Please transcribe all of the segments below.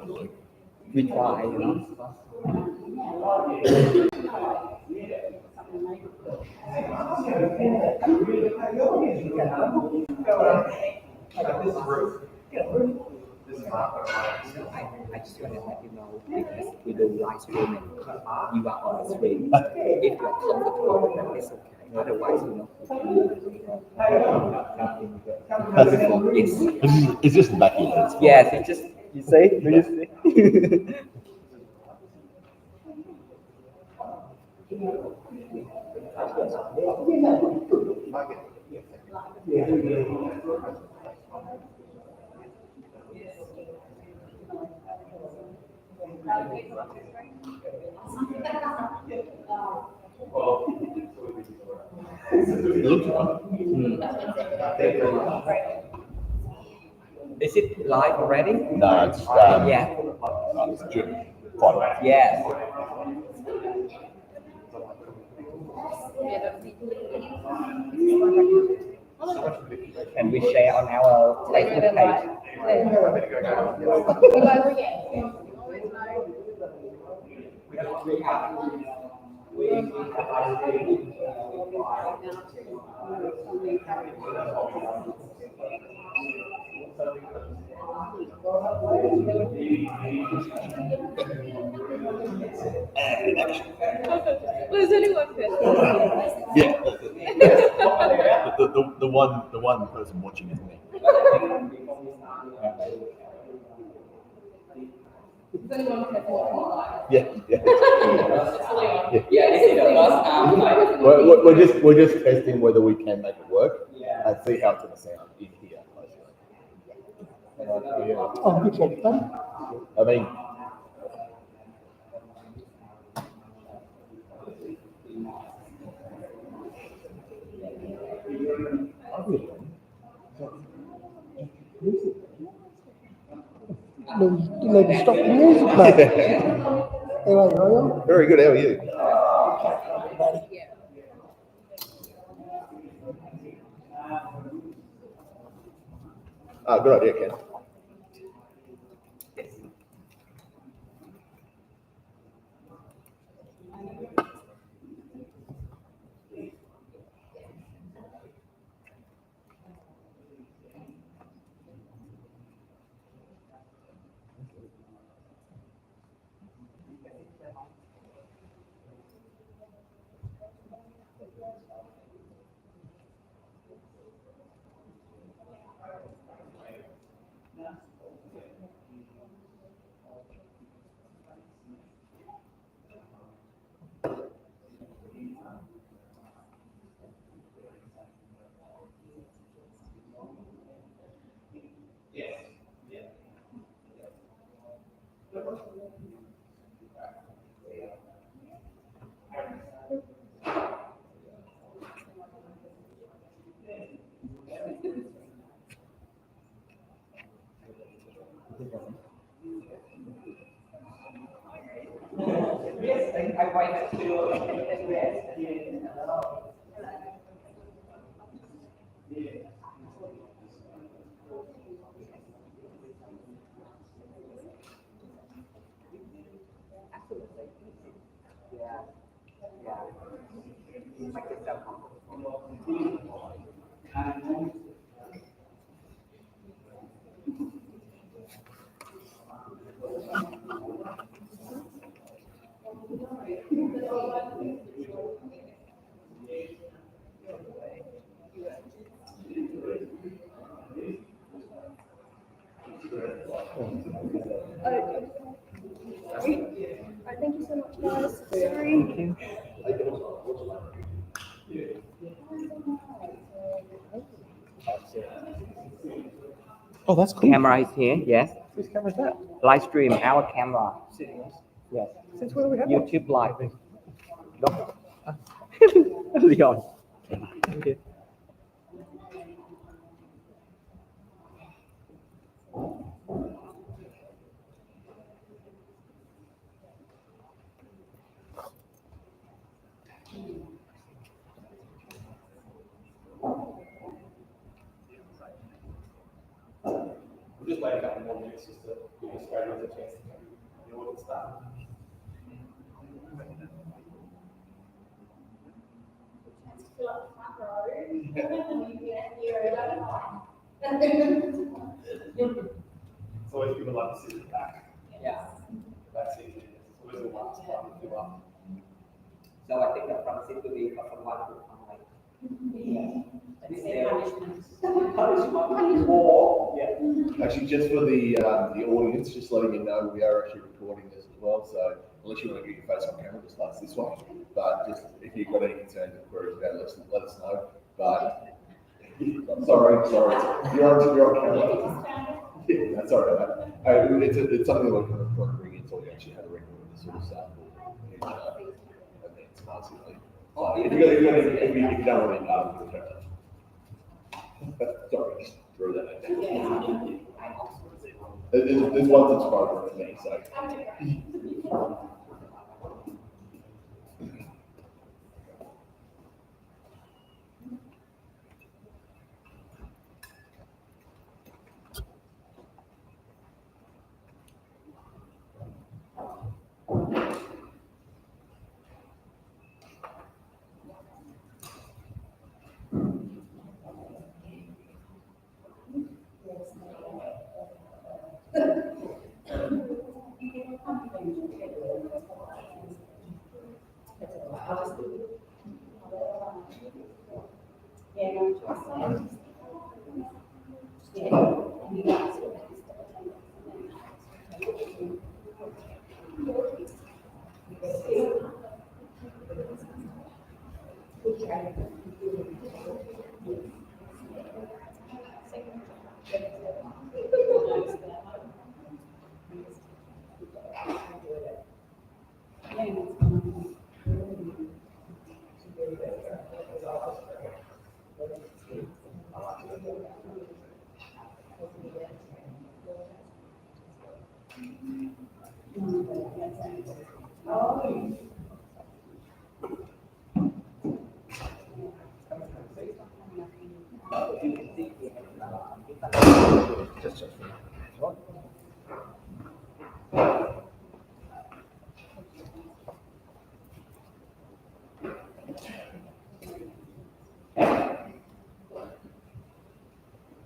We try, you know. I just want to let you know because we do live streaming. You are on the stream. If you are comfortable, then it's okay. Otherwise, you know. Yes. It's just the back end. Yes, it's just you see. Do you see? Is it live already? No, it's yeah. It's June. Quite. Yes. And we share on our Facebook page. There's only one person. Yeah. the one person watching is me. Yeah. Yeah, this is the first time. We're just testing whether we can make it work and see how it's going to sound in here. Oh, good job, done. I mean, Maybe stop the music, mate. Anyway, Ryan. very good. How are you? Good idea, Ken. Thank you so much, guys. Sorry. Oh, that's cool. Camera is here. Yes. Whose camera is that? Live stream. Our camera. Yes. Since when do we have YouTube live. Leon. Okay. We'll just wait a couple more minutes just to give us Australians a chance to come in the audience stuff. Fill up the front row. It's always people like to sit in the back. Yeah. That's it. It's always the last one to fill up. So I think the front seat will be for someone who come like this punishment or Actually, just for the audience, just letting you know, we are actually recording this as well. So unless you want to get your face on camera, just like this one. But just if you've got any concerns or queries about it, let us know. But sorry, you're on camera. Yeah, that's all right. It's something that we're going to bring in, so we actually have a record of this sort of stuff. It's constantly. So if you don't want to sorry, just throw that out there. There's one subscriber for me, so.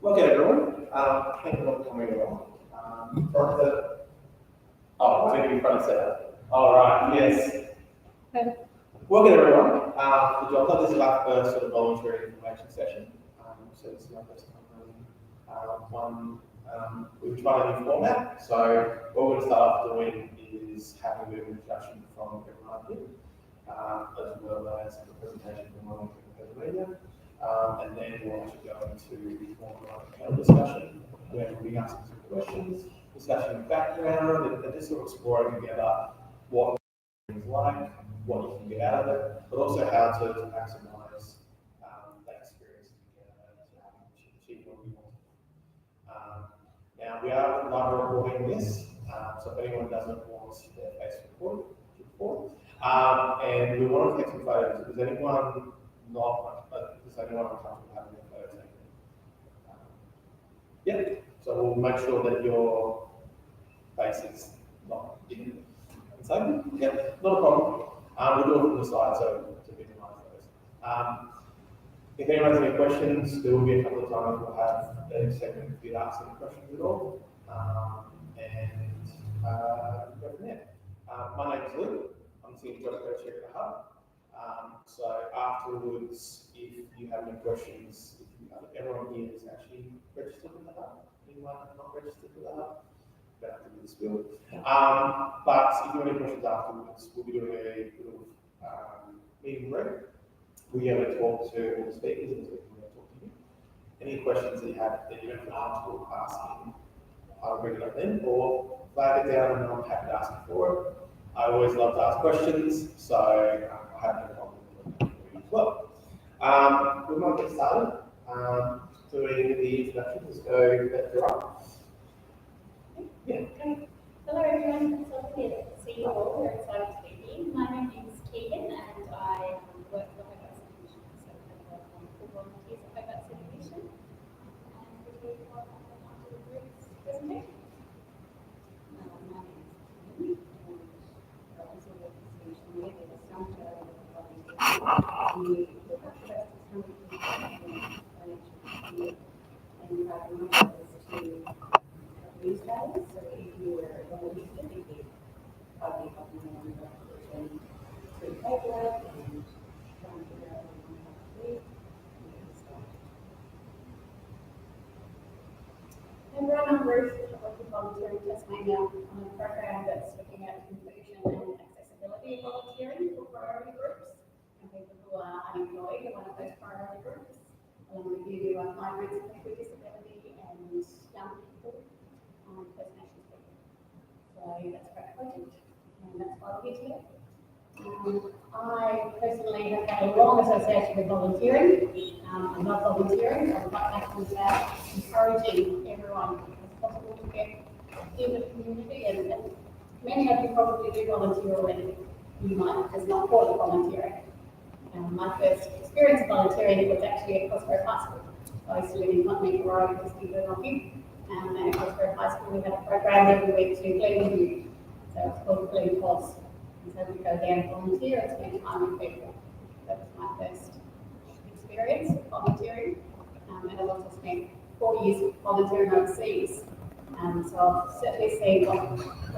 Okay, everyone. Thank you for coming along. Maybe in front of setup. All right, yes. Welcome, everyone. The Jobs Hub, this is our first sort of voluntary information session. So this is our first time running one we've tried a new format. So what we're going to start off doing is having a bit of an introduction from everyone here, as well as a presentation from one of Pennsylvania. And then we'll actually go into more panel discussion, where we'll be asking some questions, discussing the background, and just sort of exploring together what it's like, what you can get out of it, but also how to maximize that experience to achieve what we want. Now, we are live recording this, so if anyone doesn't want their face recorded, and we want to take some photos. Does anyone uncomfortable having their photo taken? Yeah, so we'll make sure that your face is not in inside. Yeah, not a problem. We'll do it from the side so to minimize those. If anyone has any questions, there will be a couple of times we'll have a segment if you ask any questions at all. Go from there. My name is Luke. I'm the Senior Job Coach here at the Hub. So afterwards, if you have any questions, everyone here is actually registered with the Hub. Anyone not registered with the Hub? Don't have to do this build. But if you have any questions afterwards, we'll be doing a little meeting break. We're going to talk to all the speakers and we're going to talk to you. Any questions that you have that you don't feel comfortable asking, I'll bring it up then, or flag it down and I'm happy to ask you for it. I always love to ask questions, so I have no problem with that as well. We might get started doing the introduction. Let's go left to right. Yeah. Hello everyone, it's lovely to see you all. We're excited to be here. My name is Keegan and I work for Hobart City Mission, so I work on full volunteers at Hobart City Mission. And we're going to go on to the group's presentation. you look up the rest of the financial year and try to remind us to newsletters. So if you were a volunteer, you could probably help me on the and through paperwork and try and figure out what you want to do. And we're on Ruth, working volunteering Tasmania on a program that's looking at inclusion and accessibility volunteering for priority groups and people who are unemployed in one of those priority groups, along with you who are migrants and people with disability and young people, First Nations people. So that's a great project, and that's why we're here today. I personally have had a long association with volunteering. I love volunteering. I'm quite passionate about encouraging everyone as possible to get in the community, and many of you probably do volunteer already. You might just not call it volunteering. My first experience of volunteering was actually at Cosgrove High School. So I used to live in Continental Road, just in Glenorchy, and at Cosgrove High School we had a program where we went to Glenorchy. So it's called Glenorchy. So we go down and volunteer and spend time with people. That was my first experience of volunteering. And I've also spent 4 years volunteering overseas. So I've certainly seen what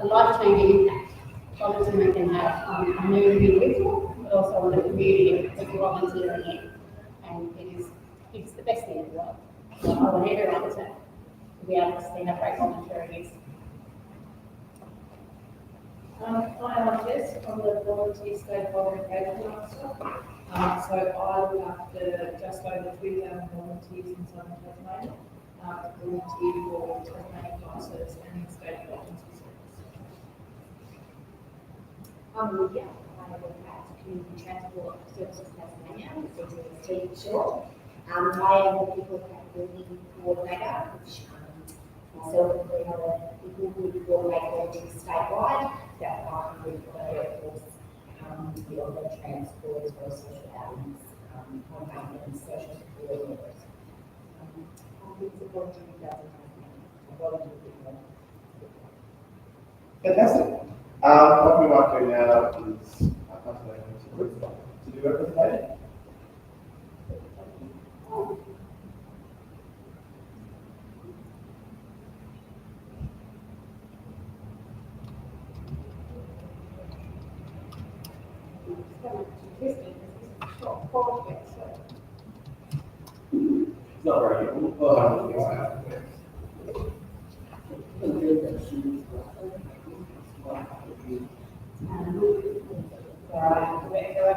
a life-changing impact volunteering can have on a new individual, but also on the community that you're volunteering in. And it's the best thing in the world. So I want everyone to be able to see how great volunteering is. I'm Jess, I'm the Volunteer State Volunteer Engagement Officer. So I look after just over 3,000 volunteers in Southern Tasmania, volunteer for Tasmanian Fire Service and the State Emergency Service. I'm Lydia. I work at Community Transport Services Tasmania, CTST for short. I am the people capability coordinator, which myself and 3 other people would coordinate volunteers statewide that are with the workforce, beyond the transport as well as social outings, home maintenance, social support workers. It's a volunteer who doesn't have a volunteer people. Fantastic. What we might do now is to do a presentation. It's not very good.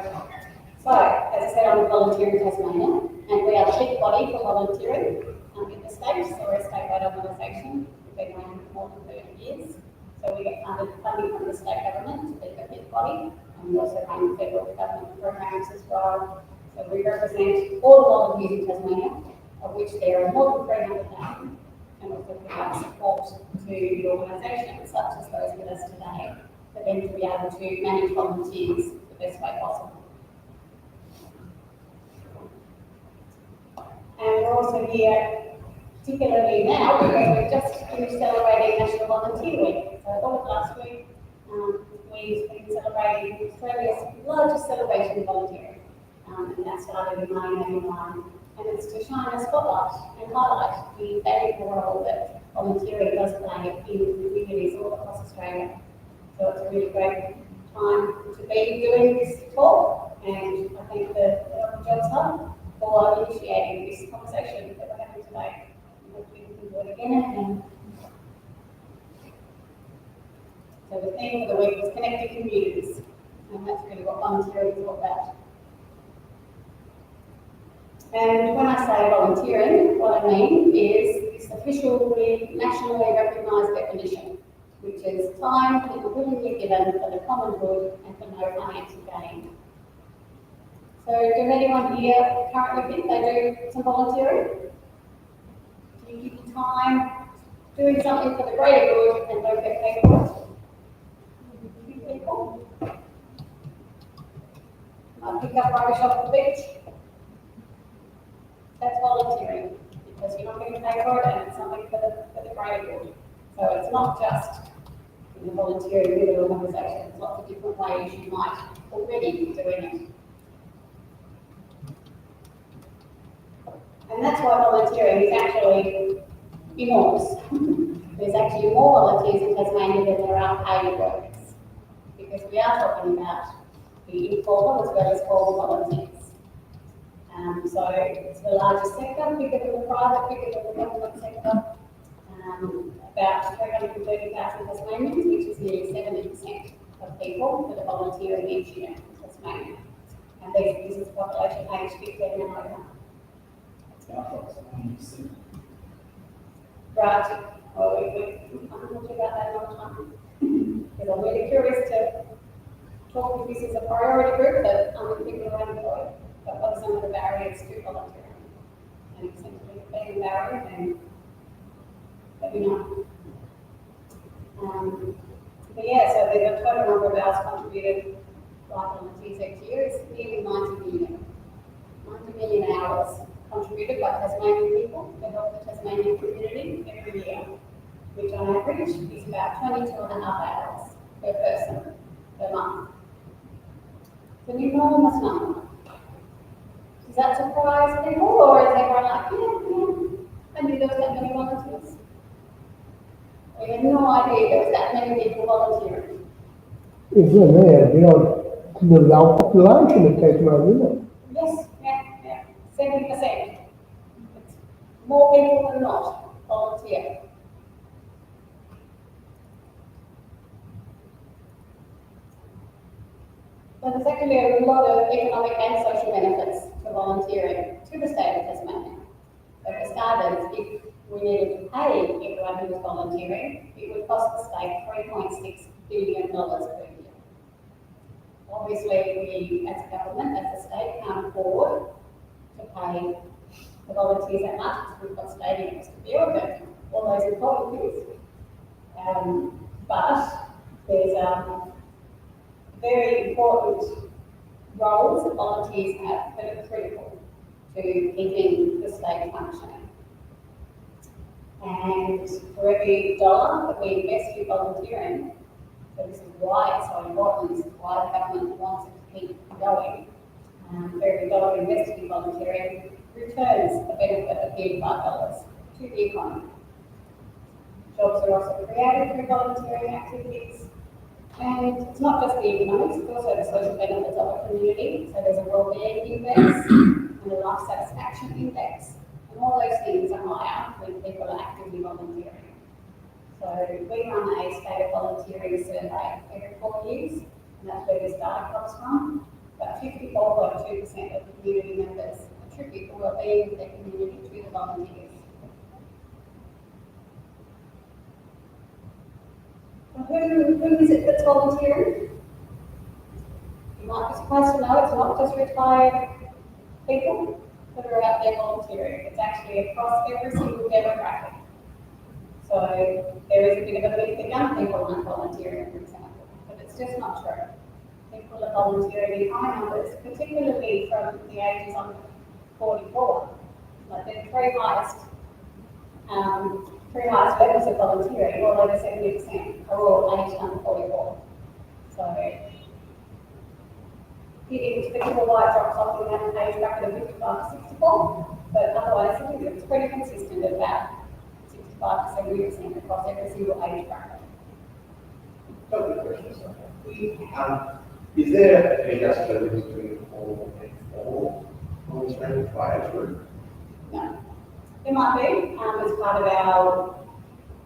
So, as I said, I'm a volunteer in Tasmania, and we are the chief body for volunteering in the state, so we're a statewide organisation. We've been around for more than 30 years. So we get funding from the state government to be the chief body, and we also run federal government programs as well. So we represent all the volunteers in Tasmania, of which there are more than 300,000, and also provide support to the organisations such as those with us today, for them to be able to manage volunteers the best way possible. And we're also here, particularly now, because we've just finished celebrating National Volunteer Week. So all of last week, we've been celebrating Australia's largest celebration of volunteering. And that started in 1989. And it's to shine a spotlight and highlight the valuable role that volunteering does play in communities all across Australia. So it's a really great time to be doing this talk, and I thank the Glenorchy Jobs Hub for initiating this conversation that we're having today. Hopefully we can do it again and again. So the theme of the week was connected communities, and that's really what volunteering is all about. And when I say volunteering, what I mean is this officially nationally recognised definition, which is time that is willingly given for the common good and for no financial gain. So does anyone here currently think they do some volunteering? Do you give your time doing something for the greater good and don't get paid for it? People? Might pick up rubbish off the beach. That's volunteering, because you're not getting paid for it and it's something for the greater good. So it's not just volunteering with an organisation, there's lots of different ways you might already be doing it. And that's why volunteering is actually enormous. There's actually more volunteers in Tasmania than there are paid workers, because we are talking about the informal as well as formal volunteers. So it's the largest sector, bigger than the private, bigger than the government sector. About 330,000 Tasmanians, which is nearly 70% of people that are volunteering each year in Tasmania. And this is population aged 15 and over. Right. Well, I'm talking about that another time. Because I'm really curious to talk, this is a priority group that people are unemployed, but what are some of the barriers to volunteering? And essentially, being a barrier, then let me know. But yeah, so the total number of hours contributed by volunteers each year is nearly 90 million. 90 million hours contributed by Tasmanian people to help the Tasmanian community every year, which on average is about 22.5 hours per person per month. It's an enormous number. Does that surprise people, or is everyone like, yeah, I knew there was that many volunteers? We had no idea there was that many people volunteering. Isn't there? You know, the low population of Tasmania, isn't it? Yes, yeah, 70%. It's more people than not volunteer. So there's actually a lot of economic and social benefits to volunteering to the state of Tasmania. So for starters, if we needed to pay everyone who was volunteering, it would cost the state $3.6 billion per year. Obviously, we as a government, as a state, can't afford to pay the volunteers that much because we've got stadiums to build and all those important things. But there's very important roles that volunteers have that are critical to keeping the state functioning. And for every dollar that we invest in volunteering, so this is why it's so important, this is why the government wants it to keep going. For every dollar invested in volunteering returns a benefit of $35 to the economy. Jobs are also created through volunteering activities. And it's not just the economics, it's also the social benefits of a community. So there's a well-being index and a life satisfaction index. And all those things are higher when people are actively volunteering. So we run a state of volunteering survey every 4 years, and that's where this data comes from. But 54.2% of the community members attribute the well-being of their community to the volunteers. Who is it that's volunteering? You might be surprised to know it's not just retired people that are out there volunteering. It's actually across every single demographic. So there is a bit of a myth that young people aren't volunteering, for example, but it's just not true. People are volunteering in high numbers, particularly from the ages under 44. Like the three highest levels of volunteering, all over 70%, are all aged under 44. So the typical white drops off in that age bracket of 55 to 64, but otherwise it's pretty consistent at about 65 to 70% across every single age bracket. Couple of questions. Is there any adjustment between formal and informal volunteering by age group? No. There might be, as part of our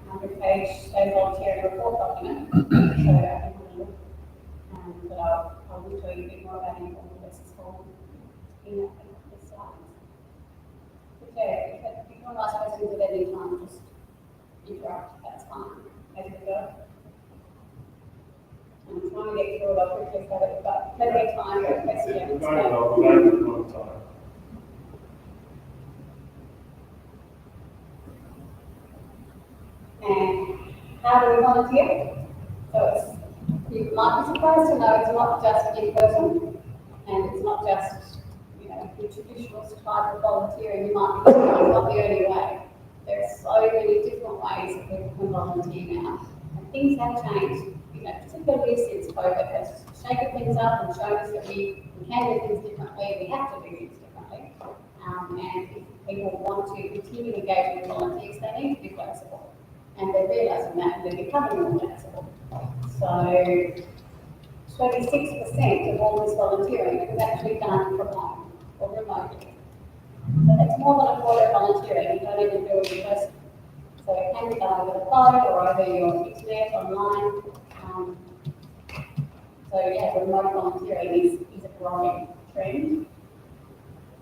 100-page state volunteering report document. So I think we'll look, but I'll tell you a bit more about informal versus formal in a couple of slides. But yeah, if you want to ask questions at any time, just interrupt, that's fine, as we go. I'm trying to get through it all quickly so that we've got plenty of time for questions. And how do we volunteer? So you might be surprised to know it's not just in person, and it's not just the traditional type of volunteering you might be doing. It's not the only way. There are so many different ways that people can volunteer now, and things have changed. Particularly since COVID has shaken things up and shown us that we can do things differently, we have to do things differently. And if people want to continue engaging with volunteers, they need to be flexible. And they're realising that and they're becoming more flexible. So 26% of all this volunteering is actually done from home or remotely. So that's more than a quarter of volunteering, you don't even do it in person. So it can be done over the phone or over your internet, online. So yeah, remote volunteering is a growing trend.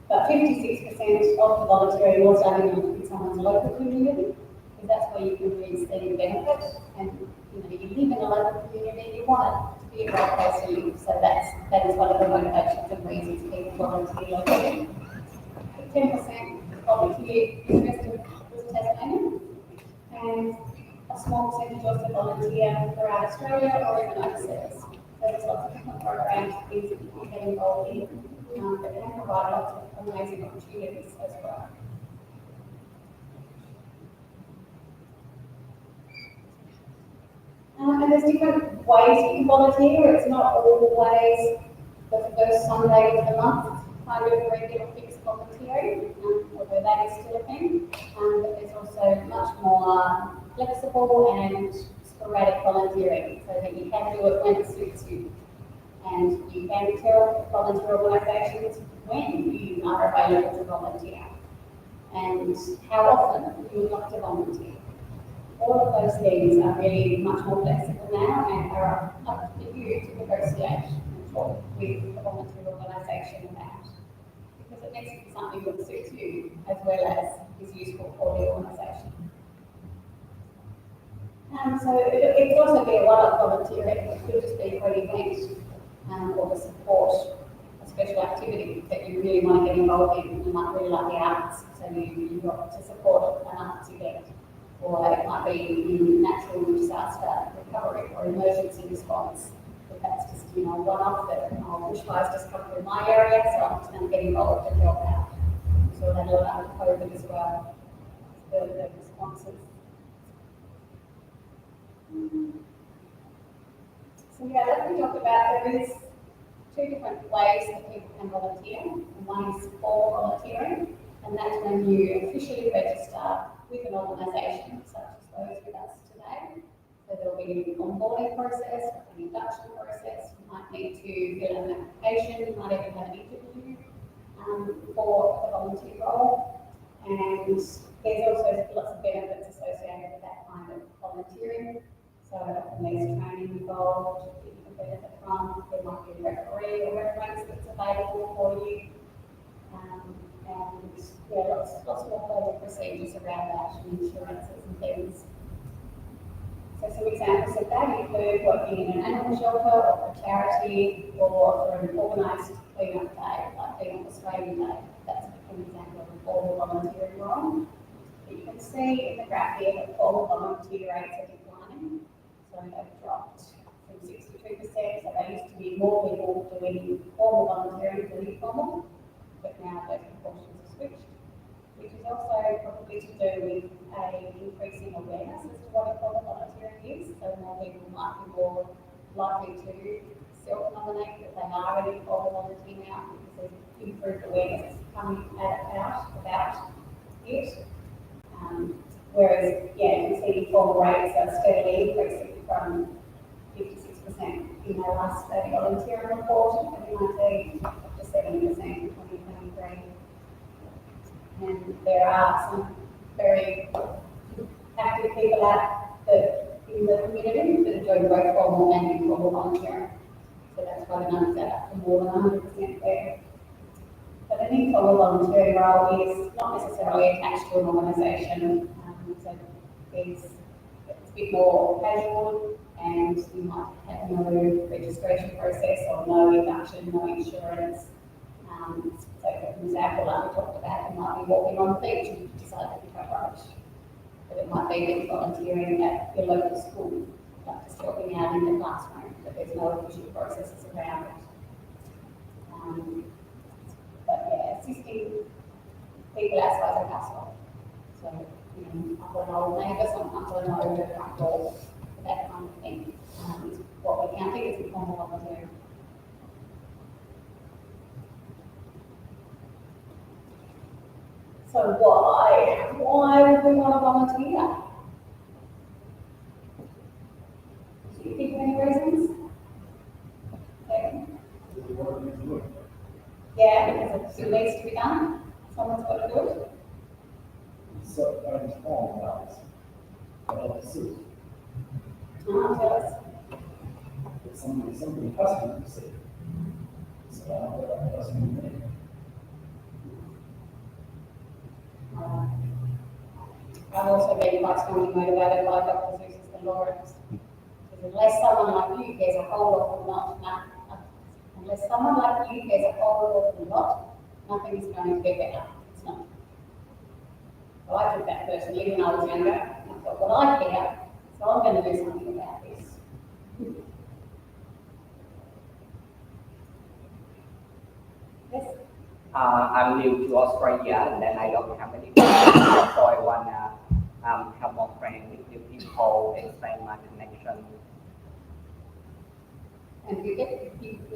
But 56% of the volunteering was done in someone's local community, because that's where you can really see the benefit. And you live in a local community, you want it to be a great place to live. So that is one of the motivations and reasons people volunteer locally. 10% volunteer in the rest of Tasmania, and a small percentage also volunteer throughout Australia or even overseas. So there's lots of different programs and things that you can get involved in that can provide lots of amazing opportunities as well. And there's different ways you can volunteer. It's not always the first Sunday of the month kind of regular fixed volunteering, although that is still a thing. But there's also much more flexible and sporadic volunteering, so that you can do it when it suits you. And you can tell volunteer organisations when you are available to volunteer and how often you would like to volunteer. All of those things are really much more flexible now and are up to you to negotiate and talk with the volunteer organisation about, because it needs to be something that suits you as well as is useful for the organisation. So it could also be a one-off volunteering. It could just be for an event or to support a special activity that you really want to get involved in. You might really like the arts, so you want to support an arts event. Or it might be in natural disaster recovery or emergency response. But that's just, one-off that bushfires just come through my area, so I'm just going to get involved and help out. So that a lot of COVID as well, the responses. So yeah, like we talked about, there is two different ways that people can volunteer. And one is for volunteering, and that's when you officially register with an organisation such as those with us today. So there'll be an onboarding process, an induction process. You might need to fill out an application, you might even have an interview for the volunteer role. And there's also lots of benefits associated with that kind of volunteering. So often there's training involved that you can benefit from. There might be a referee or reference that's available for you. And yeah, lots more formal procedures around that and insurances and things. So some examples of that include working in an animal shelter or a charity or for an organised clean-up day, like Clean-up Australia Day. That's an example of a formal volunteering role. But you can see in the graph here that formal volunteer rates are declining. So they've dropped from 62%, so there used to be more people doing formal volunteering than informal. But now those proportions are switched, which is also probably to do with an increasing awareness as to what informal volunteering is. So more people might be more likely to self-nominate that they are an informal volunteer now, because there's improved awareness coming out about it. Whereas, yeah, you can see informal rates are steadily increasing from 56% in our last volunteering report in 2019 up to 70% in 2023. And there are some very active people out in the community that are doing both formal and informal volunteering. So that's why the numbers add up to more than 100% there. But an informal volunteering role is not necessarily attached to an organisation. So it's a bit more casual, and you might have no registration process or no induction, no insurance. So for example, like we talked about, you might be walking on the beach and you decide to pick up rubbish. But it might be that you're volunteering at your local school, like just helping out in the classroom, but there's no official processes around it. But yeah, assisting people outside their household. So, I've got an old neighbour, sometimes I know the front door, that kind of thing. Is what we're counting as informal volunteering. So So why would we want to volunteer? Do you think of any reasons? Okay. Yeah, because it needs to be done. Someone's got to do it. So, all guys, Tell us. somebody customer to see. So, customer. I've also been quite strongly motivated by Dr. Zeus's and Lawrence. Because unless someone like you cares a whole awful lot, unless someone like you cares a whole awful lot, nothing is going to get better. It's not. Well, I took that personally when I was younger. And I thought, well, I care, so I'm going to do something about this. Yes. I'm new to Australia and then I don't have any friends, so I want to have more friends with new people, expand my connection. And you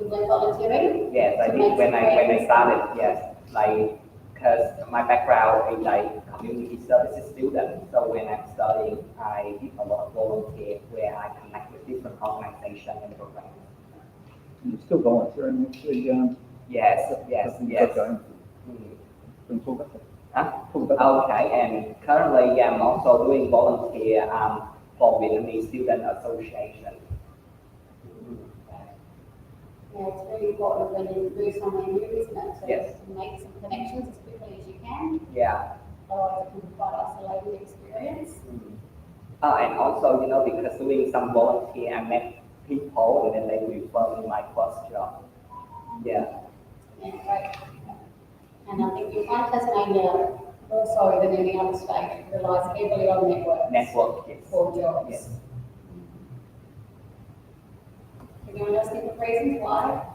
went volunteering? Yes, I to did make when some I friends? started. Yes, like because my background is like community services student. So when I'm studying, I did a lot of volunteer where I connect with different organizations and programs. You're still volunteering with the, Yes. Okay. Mm. Can you talk about that? Huh? Talk about that. Okay, and currently I'm also doing volunteer for Vietnamese Student Association. Yeah, it's really important when you move somewhere new, isn't it? Yes. To make some connections as quickly as you can. Yeah. Otherwise, it can be quite isolating experience. And also, because doing some volunteer, I met people and then they refer me my first job. Yeah. Yeah, great. And I think you find Tasmania, also than any other state, relies heavily on networks. Network, yes. For jobs. Yes. Anyone else think of reasons why?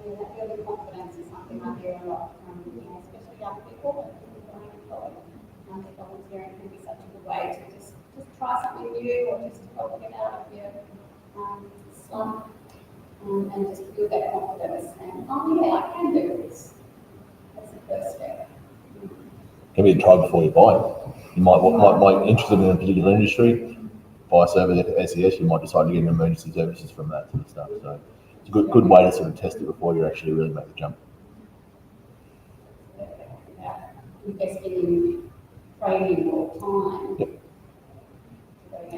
That building confidence is something I hear a lot from, especially young people and people who are unemployed. I think volunteering can be such a good way to just try something new or just help get out of your slump and just build that confidence and, oh yeah, I can do this. That's the first step. Can be a try before you buy it. You might interested in a particular industry, buy a service at AEST, you might decide to get emergency services from that sort of stuff. So it's a good way to sort of test it before you actually really make the jump. Investing in training or time. Yep.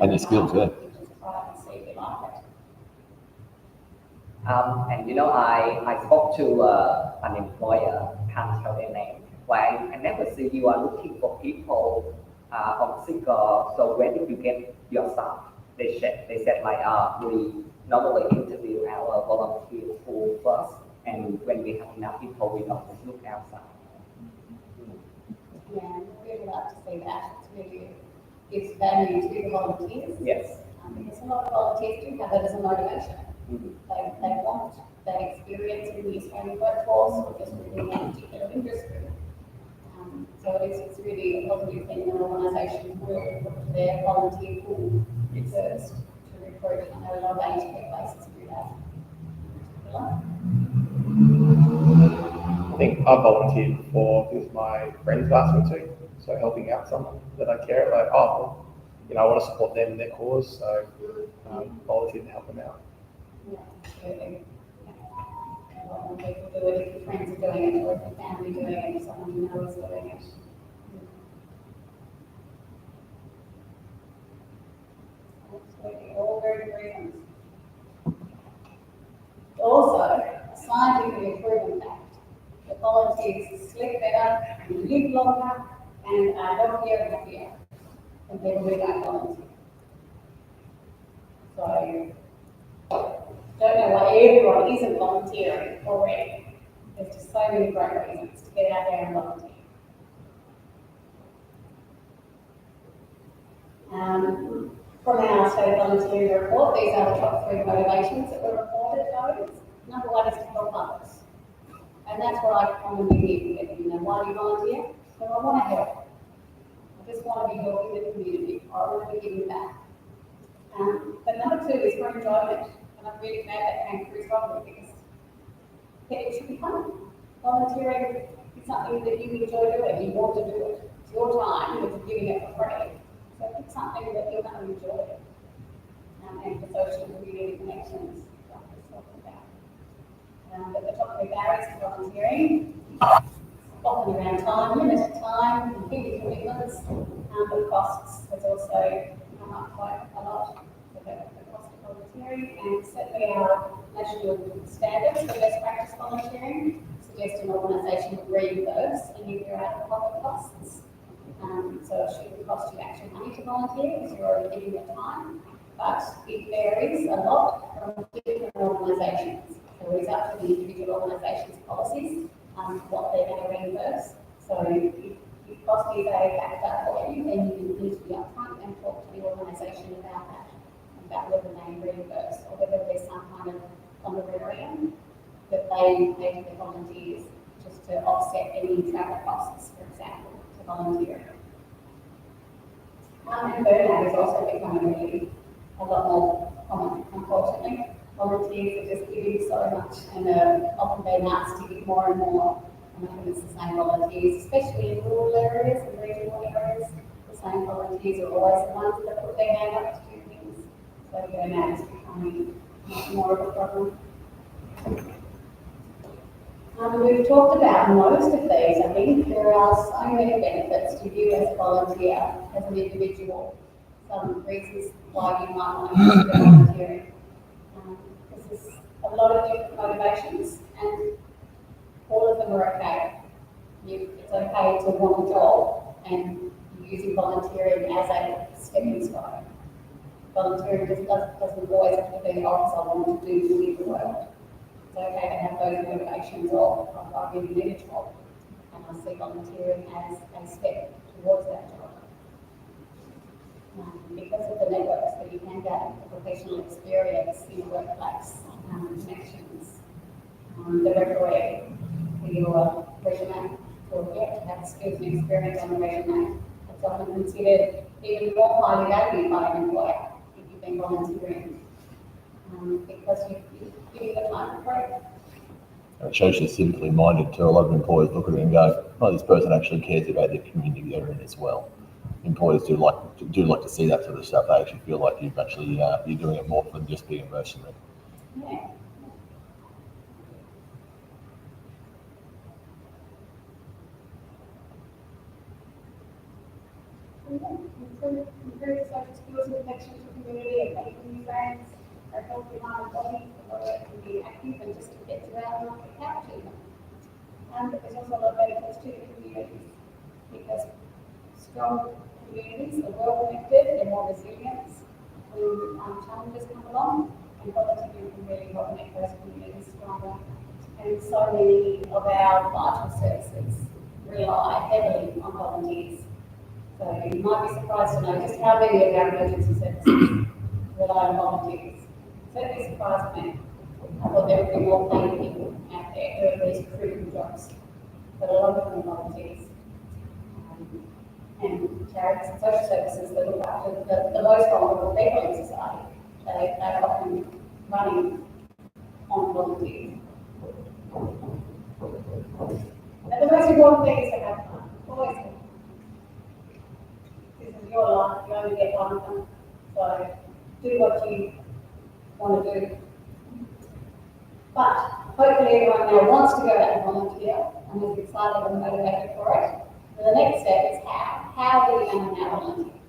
And your skills, yeah. Just try and see if you like it. And I spoke to an employer, can't tell their name, but I never see you are looking for people on sicker. So where did you get your staff? They said like, we normally interview our volunteer pool first, and when we have enough people, we don't just look outside. Yeah, we'd love to see that. It's really gives value to the volunteers. Yes. Because a lot of volunteers do have that as a motivation. Mhm. They want that experience in the Australian workforce or just within that particular industry. So it's really a positive thing when organisations will look to their volunteer pool first to recruit. I know a lot of aged care places do that. I think I've volunteered before because my friends asked me to, so helping out someone that I care about, I want to support them in their cause, so volunteer to help them out. Yeah, absolutely. A lot more people do it if your friends are doing it or if your family doing it, if someone you know is doing it. Absolutely, all very good reasons. Also, a scientifically proven fact that volunteers sleep better, live longer, and are healthier and happier than people who don't volunteer. So, don't know why everyone isn't volunteering already. There's just so many great reasons to get out there and volunteer. From our state volunteering report, these are the top 3 motivations that were reported, those. Number 1 is to help others. And that's what I commonly hear, you know, why do you volunteer? So I want to help. I just want to be helping the community. I want to be giving back. But number 2 is for enjoyment. And I'm really glad that came through strongly because it should be fun. Volunteering is something that you enjoy doing, you want to do it. It's your time, you're giving it for free. So it's something that you're going to enjoy. And for social and community connections, like I was talking about. But the top 3 barriers to volunteering, often around time, limited time, big commitments, but costs has also come up quite a lot. So the cost of volunteering, and certainly our national standards for best practice volunteering suggest an organisation would reimburse any of your out-of-pocket costs. So it shouldn't cost you actual money to volunteer because you're already giving your time, but it varies a lot from different organisations. So it's up to the individual organisation's policies, what they're going to reimburse. So if cost is a factor for you, then you need to be upfront and talk to the organisation about that, about whether they reimburse or whether there's some kind of honorarium that they pay to the volunteers just to offset any travel costs, for example, to volunteer. And burnout is also becoming really a lot more common, unfortunately. Volunteers are just giving so much and often being asked to give more and more. And I think it's the same volunteers, especially in rural areas and regional areas. The same volunteers are always the ones that put their hand up to do things. So burnout is becoming much more of a problem. We've talked about most of these. I think there are so many benefits to you as a volunteer, as an individual. Some reasons why you might want to consider volunteering. This is a lot of different motivations, and all of them are okay. It's okay to want a job and using volunteering as a stepping stone. Volunteering doesn't always have to be, oh, I want to do good in the world. It's okay to have those motivations of I really need a job, and I see volunteering as a step towards that job. Because of the networks that you can get, the professional experience in the workplace, connections, the referee for your resume, to have skills and experience on the resume. It's often considered even more highly valued by an employer if you've been volunteering, because you're giving the time for free. It shows you're civically minded too. A lot of employers look at it and go, oh, this person actually cares about the community they're in as well. Employers do like to see that sort of stuff. They actually feel like you've actually you're doing it more than just being a mercenary. Yeah. Improve social skills and connection to community and making new friends, or help your mind and body, whether it can be active and just to get you out and not get couch even. But there's also a lot of benefits to the communities because strong communities are well connected, they're more resilient when challenges come along, and volunteering can really help make those communities stronger. And so many of our vital services rely heavily on volunteers. So you might be surprised to know just how many of our emergency services rely on volunteers. Certainly surprised me. I thought there would be more paid people out there doing these critical jobs, but a lot of them are volunteers. And charities and social services that look after the most vulnerable people in society, they're often running on volunteers. And the most important thing is to have fun. Always have fun. This is your life, you only get one of them. So do what you want to do. But hopefully everyone now wants to go out and volunteer and is excited and motivated for it. So the next step is how. How are we going to now volunteer?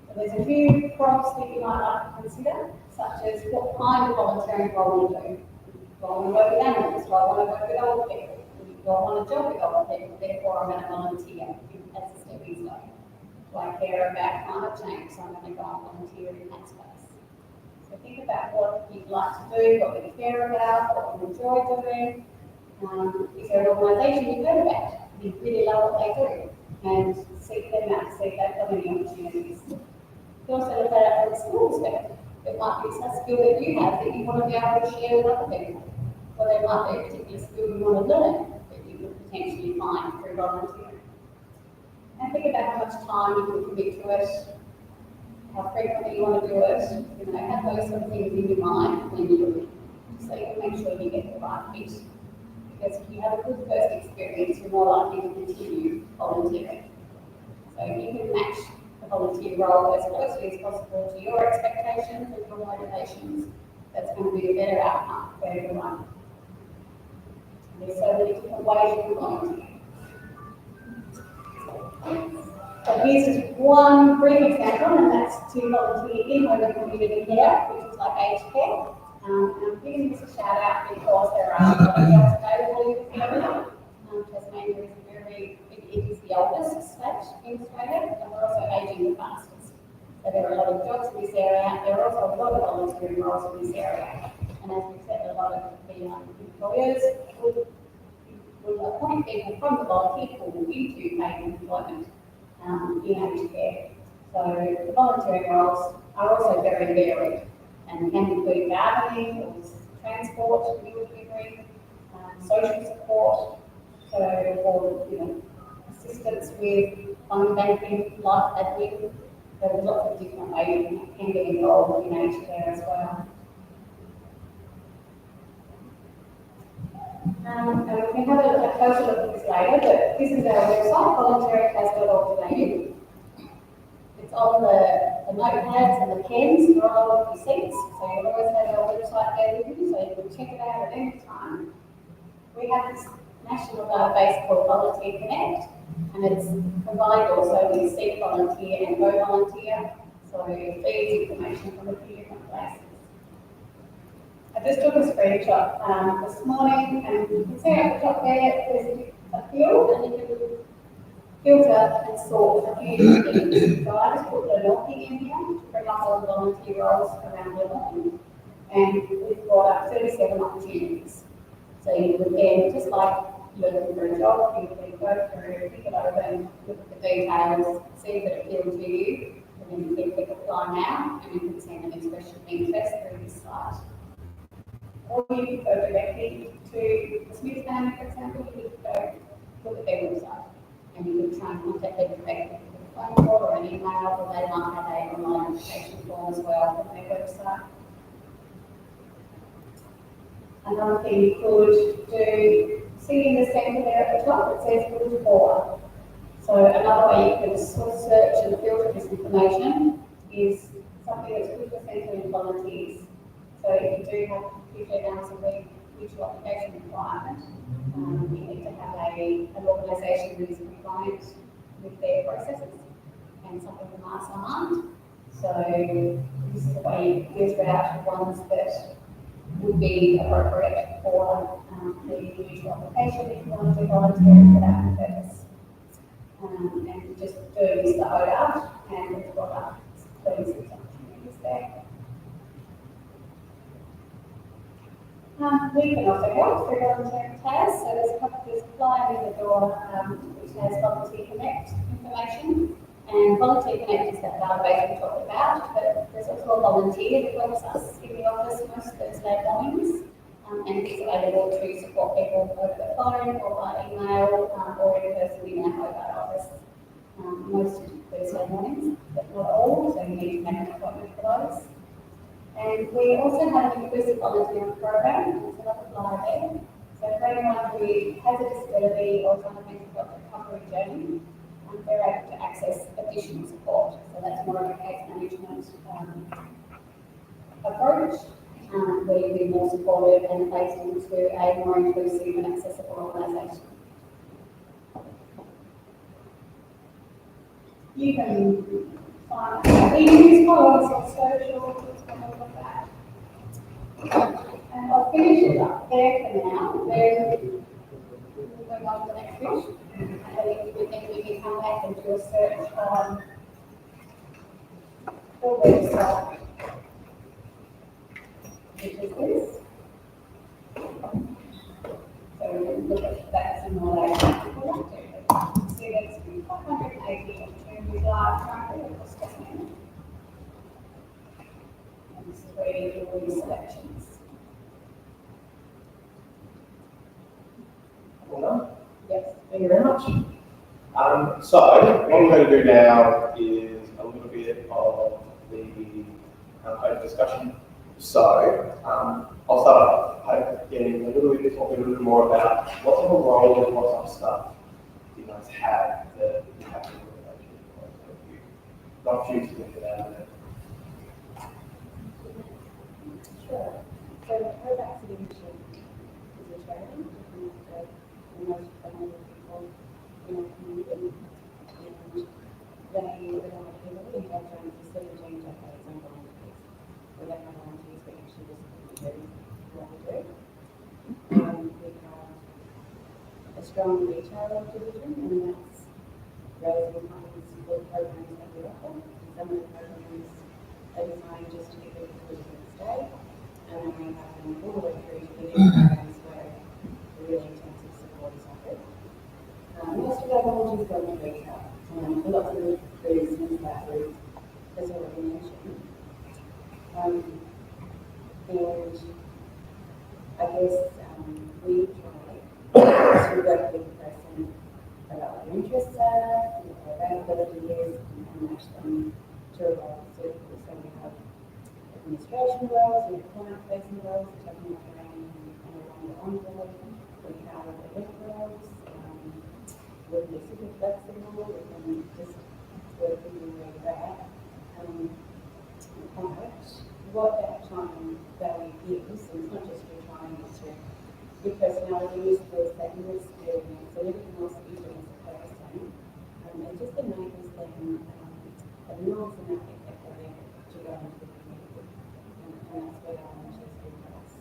So there's a few prompts that you might like to consider, such as what kind of volunteering do I want to do? Do I want to work with animals? Do I want to work with old people? Do I want to job with old people? Therefore, I'm going to volunteer as a stepping stone. Do I care about climate change? So I'm going to go and volunteer in that space. So think about what you'd like to do, what you care about, what you enjoy doing. Is there an organisation you've heard about? You really love what they do, and seek them out, seek out any opportunities. You also look at it from a school perspective. It might be a skill that you have that you want to be able to share with other people. Or there might be a particular skill you want to learn that you could potentially find through volunteering. And think about how much time you can commit to it, how frequently you want to do it, you know, have those sort of things in your mind when you do it, so you can make sure you get the right fit. Because if you have a good first experience, you're more likely to continue volunteering. So if you can match the volunteer role as closely as possible to your expectations and your motivations, that's going to be a better outcome for everyone. There's so many different ways you can volunteer. So here's just one brief example, and that's to volunteer in home community care, which is like aged care. I'm giving this a shout out because there are a lot of jobs available in this area. Tasmania is it is the oldest state in Australia, and we're also ageing the fastest. So there are a lot of jobs in this area. There are also a lot of volunteering roles in this area. And as we said, a lot of the employers will appoint people from the volunteer pool into paid employment in aged care. So the volunteering roles are also very varied and can include gardening, or transport, meal delivery, social support, so or assistance with phone banking, life admin. There's lots of different ways you can get involved in aged care as well. And we can have a closer look at this later, but this is our website, volunteeringclass.org.au. It's on the notepads and the pens for all of your seats, so you'll always have our website there with you, so you can check it out at any time. We have this national database called Volunteer Connect, and it's combined also with Seek Volunteer and Go Volunteer, so it feeds information from a few different places. I just took a screenshot this morning, and you can see at the top there's a field, and you can filter and sort a few different things. So I just put Glenorchy in here to bring up all the volunteer roles around Glenorchy, and we've brought up 37 opportunities. So you would then, just like you're looking for a job, you can go through, pick it over, and look at the details, see if it appeals to you, and then you can click apply now, and you can send an expression of interest through this site. Or you can go directly to the Smith family, for example, you could go look at their website, and you can try and contact them directly with a phone call or an email, or they might have an online application form as well from their website. Another thing you could do, see in the centre there at the top, it says good for. So another way you can sort of search and filter this information is something that's good for centering volunteers. So if you do have to filter down some mutual application requirement, you need to have an organisation that is compliant with their processes, and some of them are, some aren't. So this is the way you filter out the ones that would be appropriate for the mutual application if you want to do volunteering for that purpose. And just doing this the ODA, and we've got 36 opportunities there. We can also help through volunteering tasks. So there's a flyer in the door which has Volunteer Connect information. And Volunteer Connect is that database we talked about, but there's also a volunteer that helps us in the office most Thursday mornings, and it's available to support people over the phone or by email or in person in our mobile office most Thursday mornings, but not all, so you need to make an appointment for those. And we also have an inclusive volunteering program, there's another flyer there. So for anyone who has a disability or is on a mental health recovery journey, they're able to access additional support. So that's more of a case management approach, where you'll be more supportive and placed into a more inclusive and accessible organisation. You can follow us on social, like that. And I'll finish it up there for now. Then we'll move on to the next bit. And we can come back and do a search on the website, which is this. So we'll look at that some more later. See, there's 580 opportunities live currently across Tasmania. category selections. Well done. Yes. Thank you very much. So what we're going to do now is a little bit of the open discussion. So I'll start by getting a little bit, talking a little bit more about what sort of role and what sort of stuff you guys have that you have to do with you. Not you to think about it. Sure. So Hope Accident is a charity looking after the most vulnerable people in our community. And they rely heavily on over 17 decades on volunteers. We don't have volunteers, we actually just do what we do. We have a strong retail division, and that's raising funds for programs that we offer. Some of the programs are designed just to get people through the next day. And then we have them all the way through to the next programs where really intensive support is offered. Most of our volunteers go to retail, lots of reasons that we've already mentioned. And I guess we try to work with the person about what their interests are, what their availability is, and match them to a role suitable. So we have administration roles, we have client-facing roles, taking up around and around the onboard. We have event roles, we'll be super flexible, we can just work with you where you're at. What that time value is, it's not just your time, it's your personality, your skills, that your experience, and everything else that you do as a person. It just enables them a nuance and that effort to go into the community. And that's what our volunteers do for us.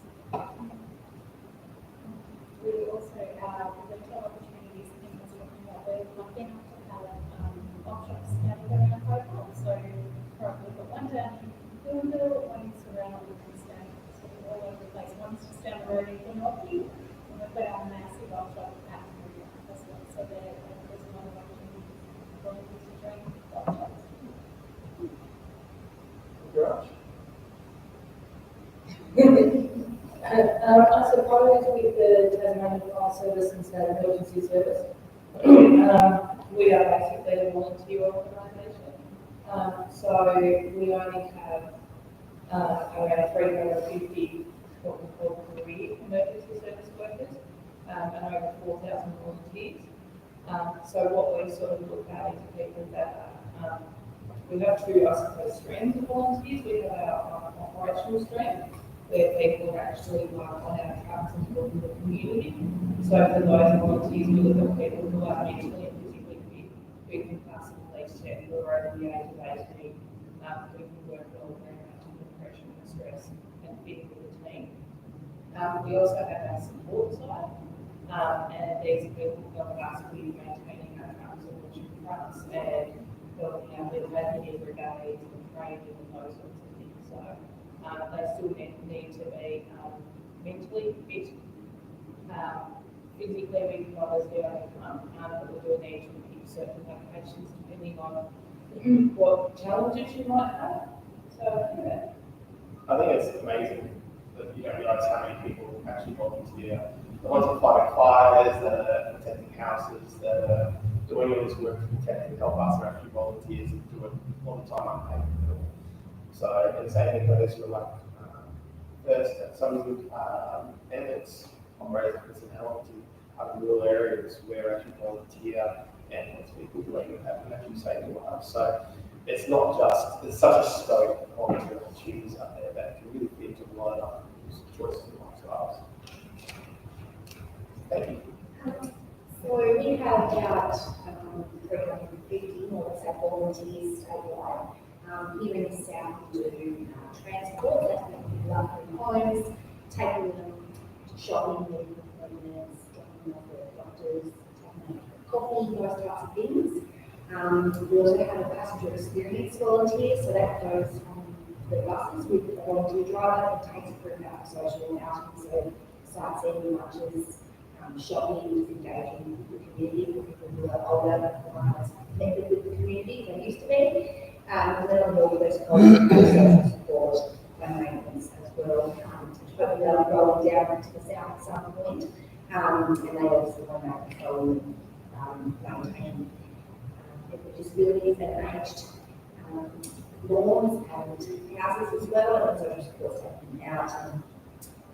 We also have retail opportunities in this talking about we're lucky enough to have workshops scattered around Hobart. So currently we've got one down in Glenorchy, one in Surround, and Stan, so we're all over the place. One's just down the road in Glenorchy, and we've got our massive workshop at Hobart as well. So there's another opportunity for volunteers to join workshops. Garage. I suppose with the Tasmanian Fire Service and State Emergency Service, we are basically a volunteer organisation. So we only have around 350 what we call career emergency service workers and over 4,000 volunteers. So what we sort of look at is people that are, we have two, I suppose, strands of volunteers. We have our operational strand, where people actually work on our trucks and work in the community. So for those volunteers, we look at people who are mentally and physically fit, who can pass the police check, who are over the age of 18, who can work well around under pressure and stress and fit with the team. We also have our support side, and these people help us with maintaining our trucks and washing trucks and helping out with making every day and training and those sorts of things. So they still need to be mentally fit. Physically, we can obviously overcome, but we do need to pick certain locations depending on what challenges you might have. So, yeah. I think it's amazing that you don't realise how many people actually volunteer. The ones that fight fires, that are protecting houses, that are doing all this work to protect and help us are actually volunteers and do it all the time unpaid. So, and the same thing goes for like first some efforts on raising personality in rural areas where actually volunteer and it's people doing that and actually saving lives. So it's not just, there's such a scope of volunteer opportunities out there that can really fit into a lot of people's choices and lifestyles. Thank you. So we have about 350 or let's say volunteers statewide. Here in the south, we do transport, that's making people up in homes, taking them shopping, meeting with cleaners, dropping them off at doctors, taking them coffee, those types of things. We also have a passenger experience volunteer, so that goes on the buses with a volunteer driver and takes it for about social outings, so sightseeing, lunches, shopping, engaging with the community, for people who are older, not as connected with the community than they used to be. And then on board with those social support and maintenance as world, hopefully they'll roll down to the south at some point, and they also want to control and maintain. It just really is aged lawns and houses as well, and so just of course taking out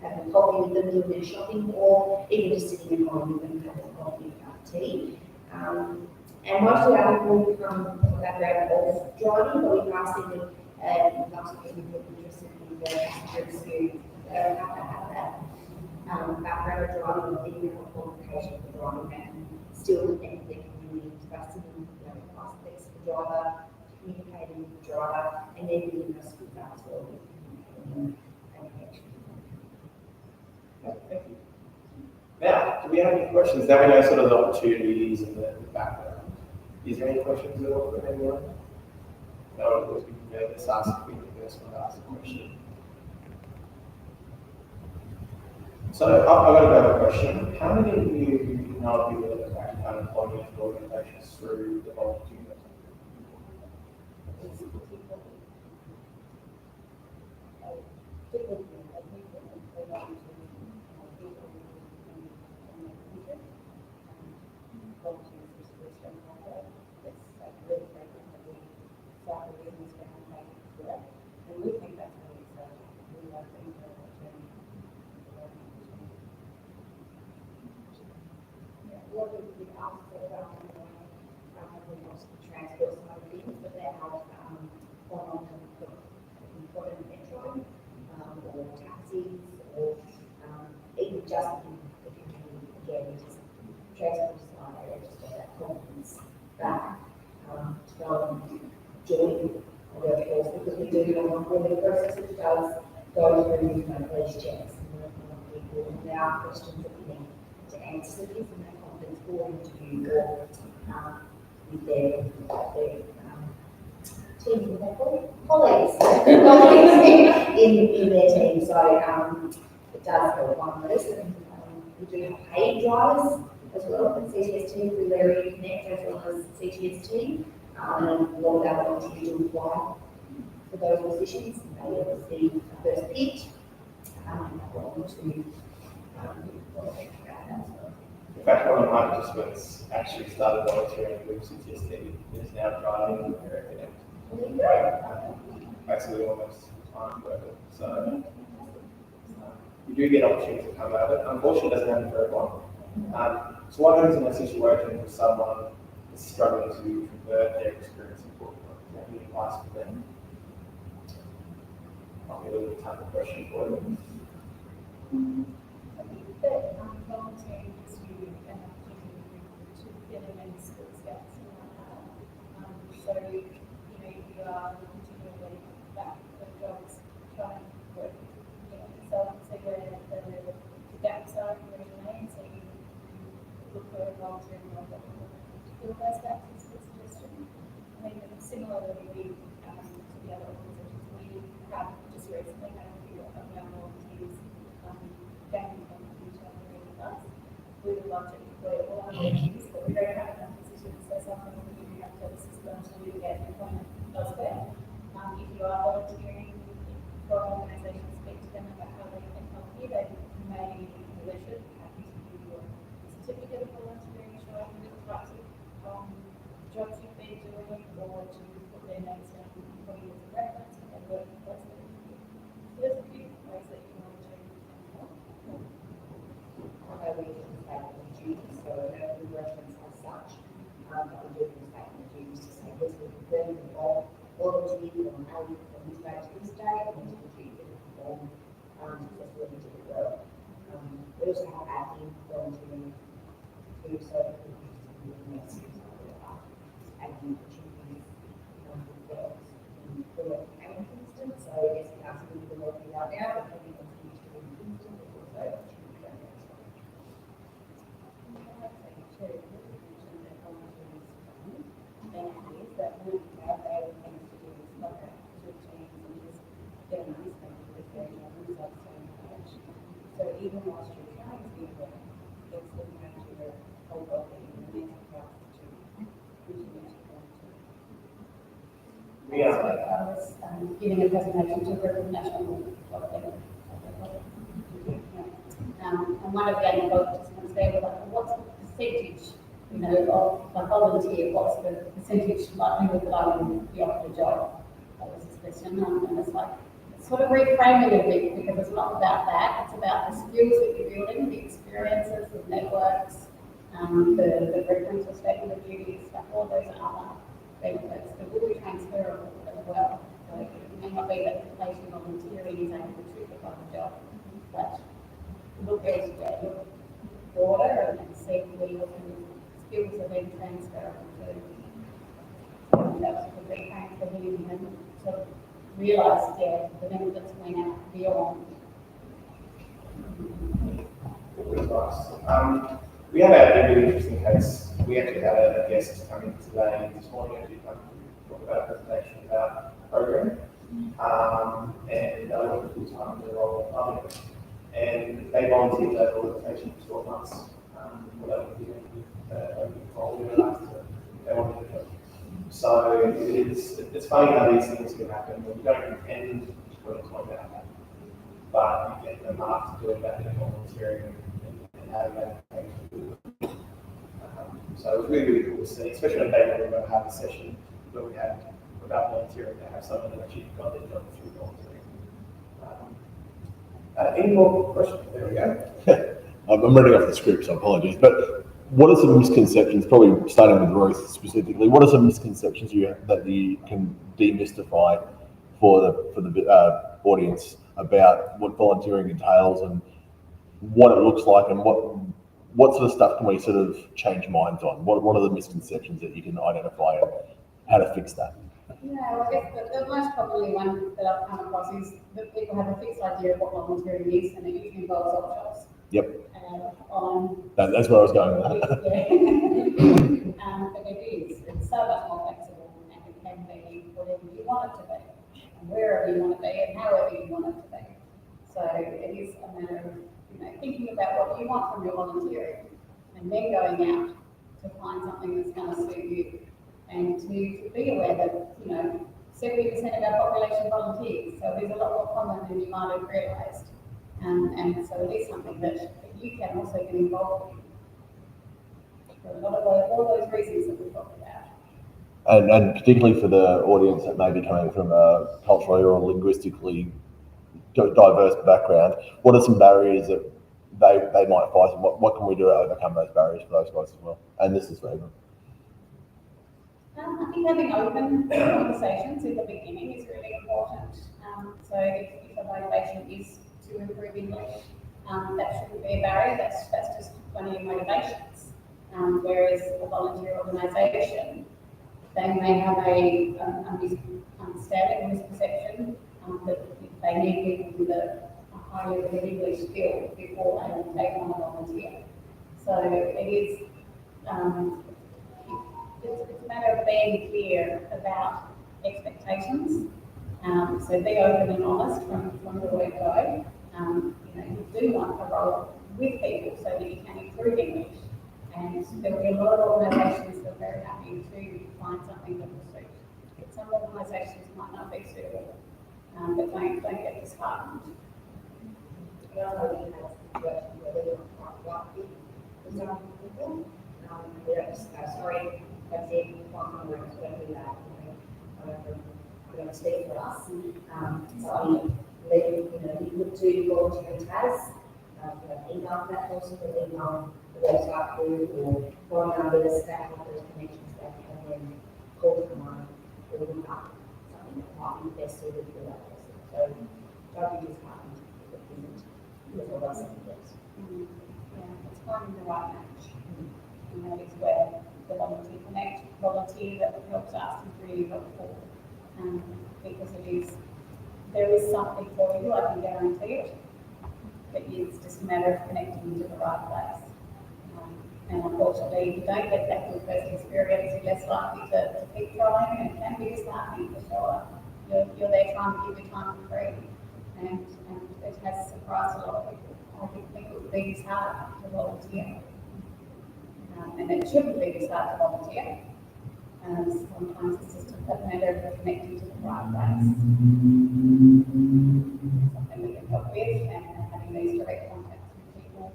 having coffee with them, doing their shopping, or even just sitting at home with them, having coffee and a cup of tea. And most of our people come from a background of driving, but we've asked them if lots of people are interested in the passenger experience. They don't have to have that background of driving or even a qualification for driving, and still connect their community, trusting in aspects of the driver, communicating with the driver, and then giving us feedback as well. Thank you. Now, do we have any questions? Now we know sort of the opportunities and the background. Is there any questions at all from anyone? No, of course, we can just ask if we can first one to ask a question. So, I've got another question. How many of you know of people that have actually found employment for organisations through the volunteer? And we think that's really exciting. We love the opportunity. What we asked for the transport side of things, but they have gone on to put in metro or taxis or even just in the community again, just transport side area, just get that confidence back to go and join the workforce, because we do have an onboarding process which does go through police checks and work on people, and there are questions that we need to answer these and that confidence for interview or with their team, colleagues in their team. So it does help on this. And we do have paid drivers as well at CTST through Larry Connect as well as CTST. And a lot of our volunteers do apply for those positions. They receive a first pitch and go on to In fact, one of my participants actually started volunteering with CTST and is now driving in America. Basically almost time worker. So you do get opportunities to come out of it. Unfortunately, it doesn't happen for everyone. So what happens in a situation where someone is struggling to convert their experience into work? What do you advise for them? Might be a little bit tougher question for you. I think that volunteering gives you an opportunity to fill in any skill gaps you might have. So, you are continually back for jobs, trying to work, so the gaps are in your resume, so you look for a volunteering role that will fill those gaps is a suggestion. I mean, similarly, to the other organisations, we have just recently had a few of our volunteers gaining on each other with us. We would love to employ all our volunteers, but we don't have enough positions, so something we do have to assist them to get employment elsewhere. If you are volunteering for an organisation, speak to them about how they can help you. They should have to give you a certificate of volunteering showing the types of jobs you've been doing, or to put their names down for you as a reference when they're working closely with you. So there's a few ways that you want to help. we do statement of duties, so no reference as such, but we do a statement of duties to say, yes, we confirm that all volunteers on A from this day to this day, and then to keep it perform successfully to the work. We also have admin volunteering too, so that we can do the next year's admin opportunities with girls in the work payment, for instance. So yes, we have some of the work we are now, but maybe continue to do in Kingston, but also opportunity around that as well. That would have other things to do with like routines and just getting these things with their results so much. So even whilst you're trying to be aware, it's looking at your whole well-being and the next part to continue to go to. We are. So I was giving a presentation to a group of national wellbeing And one of the other participants there was like, well, what's the percentage, you know, of a volunteer, what's the percentage likelihood that I will be offered a job? That was his question, and it's like, it's sort of reframing it a bit, because it's not about that, it's about the skills that you're building, the experiences, the networks, the referential statement of duties, like all those other benefits that will be transferable as well. So it may not be that the patient volunteering is able to treat the type of job, but look elsewhere, look broader and see where your skills are being transferable to. And that was a big thanks for him and sort of realised, yeah, the benefits went out beyond. We had a really interesting case. We actually had a guest come in today, this morning, actually come to talk about a presentation about the program. And they were full-time in the role of public. And they volunteered that organisation for 12 months. Without being involved in it, they wanted to go. So it's funny how these things can happen. You don't intend when it's going to happen, but you get the mark to do it back in volunteering and having that. So it was really, really cool to see, especially on day one we had a session where we had about volunteering to have someone that actually got their job through volunteering. Any more questions? There we go. I'm reading off the script, so apologies. But what are some misconceptions, probably starting with Ruth specifically, what are some misconceptions that you can demystify for the audience about what volunteering entails and what it looks like, and what sort of stuff can we sort of change minds on? What are the misconceptions that you can identify and how to fix that? Yeah, well, I guess the most probably one that I've come across is that people have a fixed idea of what volunteering is, and it usually involves op jobs. Yep. That's where I was going with that. Yeah. But it is. It's so much more flexible, and it can be whatever you want it to be, and wherever you want to be, and however you want it to be. So it is a matter of, you know, thinking about what you want from your volunteering, and then going out to find something that's going to suit you, and to be aware that, you know, 70% of our population volunteers, so it is a lot more common than you might have realised. And so it is something that you can also get involved in for a lot of all those reasons that we've talked about. And particularly for the audience that may be coming from a culturally or linguistically diverse background, what are some barriers that they might face, and what can we do to overcome those barriers for those guys as well? And this is for everyone. I think having open conversations in the beginning is really important. So if the motivation is to improve English, that shouldn't be a barrier. That's just one of your motivations. Whereas a volunteer organisation, they may have a understanding or misperception that they need people with a high level of English skill before they will take on a volunteer. So it is. It's a matter of being clear about expectations. So be open and honest from the word go. You know, you do want a role with people so that you can improve English. And there will be a lot of organisations that are very happy to find something that will suit. Some organisations might not be suitable, but don't get disheartened. We also need to have working where we don't quite fit for some people. We don't just go, sorry, that's it, we're going to do that. We're going to speak for us. So we look to volunteering tasks, email that person, or email the website group, or phone numbers that have those connections that can then call someone or look up something that might be best suited for that person. So don't be disheartened if it isn't. There's always something else. Yeah, it's finding the right match. And that is where the volunteer connect, volunteer that helps us is really helpful. Because there is something for you, I can guarantee it. But it's just a matter of connecting to the right place. And unfortunately, if you don't get that good first experience, you're less likely to keep trying, and it can be disheartening for sure. You're there trying to give your time for free. And it has surprised a lot of people. I think it would be disheartening to volunteer. And it shouldn't be this hard to volunteer. Sometimes it's just a matter of connecting to the right place. Something we can help with, and having these direct contacts with people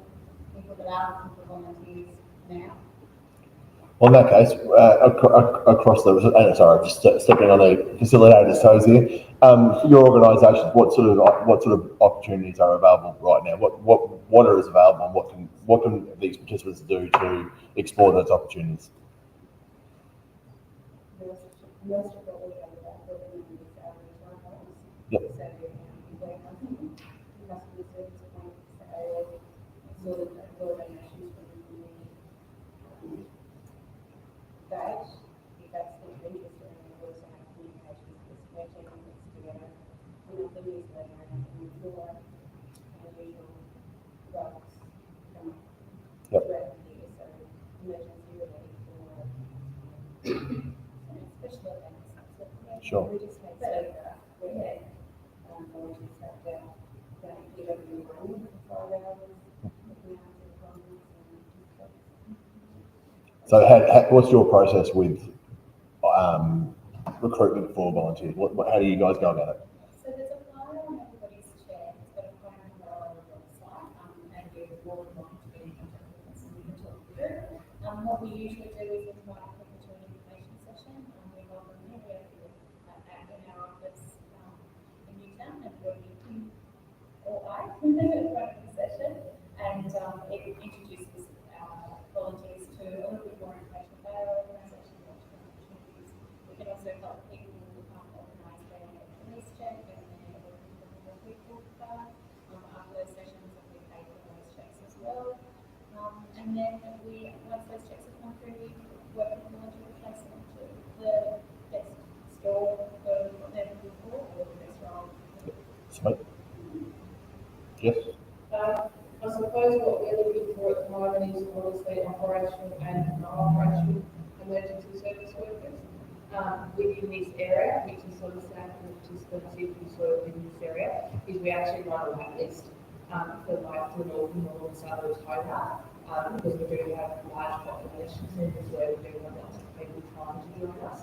that are looking for volunteers now. Well, in that case, across the, sorry, just stepping on the facilitator's toes here. For your organisation, what sort of opportunities are available right now? What is available, and what can these participants do to explore those opportunities? Most of what we have available is our return homes. Yep. So customer service points, sort of donations from the community. That, if that's the interest in, we also have communications with spreadsheet links together. And also newsletter and for our usual drugs come up throughout the year. So emergency relief for special events. Sure. We just had so we had volunteers that don't give everyone 5 hours. looking after the problems and So, what's your process with recruitment for volunteers? How do you guys go about it? So there's a flyer on everybody's chair, it's got a phone number on the website, and you're more than welcome to get in contact with us and we can talk through. What we usually do is invite people to an information session, we welcome them here in our office in Newtown, and we're meeting all night in front of the session, and it introduces volunteers to a little bit more information about our organisation, what opportunities. We can also help people organise their police check and their people after those sessions, and we pay for those checks as well. And then once those checks have come through, we work with volunteer to place them to the best store for what they're looking for, or the best role. Sweet. Yes. I suppose what we're looking for at the moment is obviously operational and non-operational emergency service workers within this area, which is sort of staff and participants who sort of in this area, is we actually run a wait list for like the northern and southern October, because we do have large population centres where we do have lots of people trying to join us.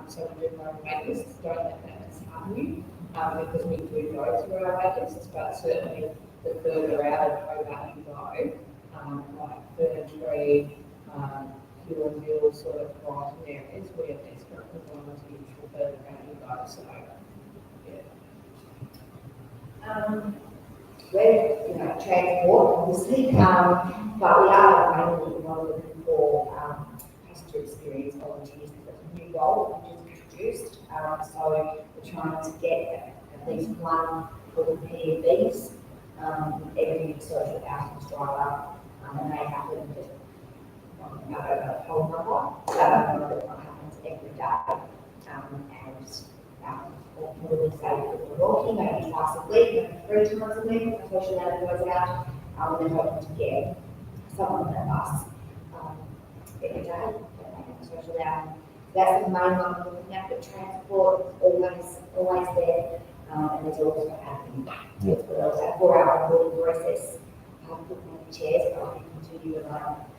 So we do run wait lists. Don't let that dishearten you, because we do go through our wait lists, but certainly the further out of Hobart you go, like Ferntree, Hillville, sort of Brighton areas, we are desperate for volunteers the further out you go. So, yeah. We're, transport, obviously, but we are mainly looking for passenger experience volunteers. That's a new role we just introduced. So we're trying to get at least one for the PMBs. Every social housing driver, and they happen just a whole number. That happens every day. Or probably say if we're walking, maybe twice a week, maybe 3 times a week, social housing goes out, and they're hoping to get someone on that bus every day. Social housing. That's the main one we're looking at, but transport is always there. And there's also happening. Yeah. So for our onboarding process, put on the chairs, but we continue to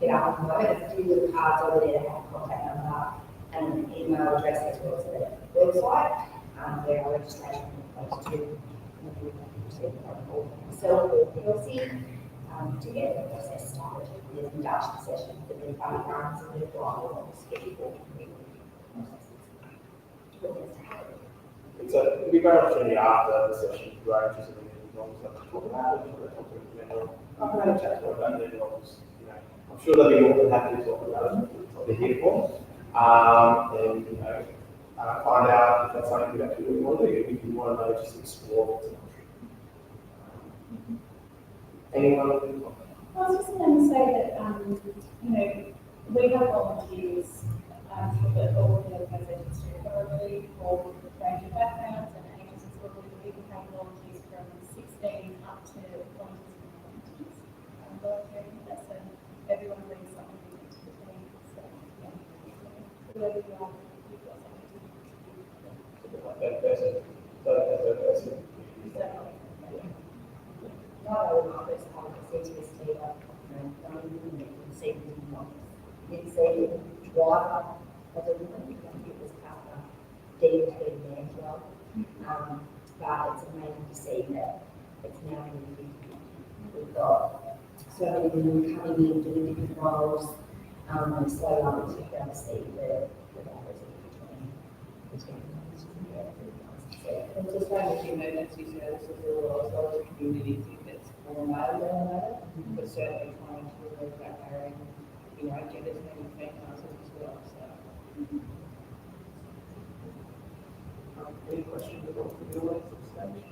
get up and go. There's a few little cards over there that have a contact number and an email address as well as the website, where our registration goes to. So we'll see to get the process started. There's induction sessions, and then fun runs, and there's a lot of schedule processes. It'll be a great opportunity after the session to go into something as long as I talk about it, I've had a chat about that, I'm sure they'll be more than happy to talk about it, that's what they're here for. And, find out if that's something we actually really want to do, if you want to know, just explore it. Anyone? I was just going to say that, we have volunteers for all of the organisations too, but a really broad range of backgrounds and ages as well. We can have volunteers from 16 up to volunteers volunteering with us, and everyone brings something different to the team. So, yeah, whoever you are, you've got something to do. That person. Exactly. Not only my first time at CTST, but not even it's a driver as a woman, it was DMT there as well. But it's amazing to see that it's now in the we've got so many of them coming in, doing different roles, and so to be able to see the diversity between And just trying to emergency services as well as communities if it's more male dominated, but certainly trying to remove that barrier, genders and females as well, so. Any questions about the audience at this stage?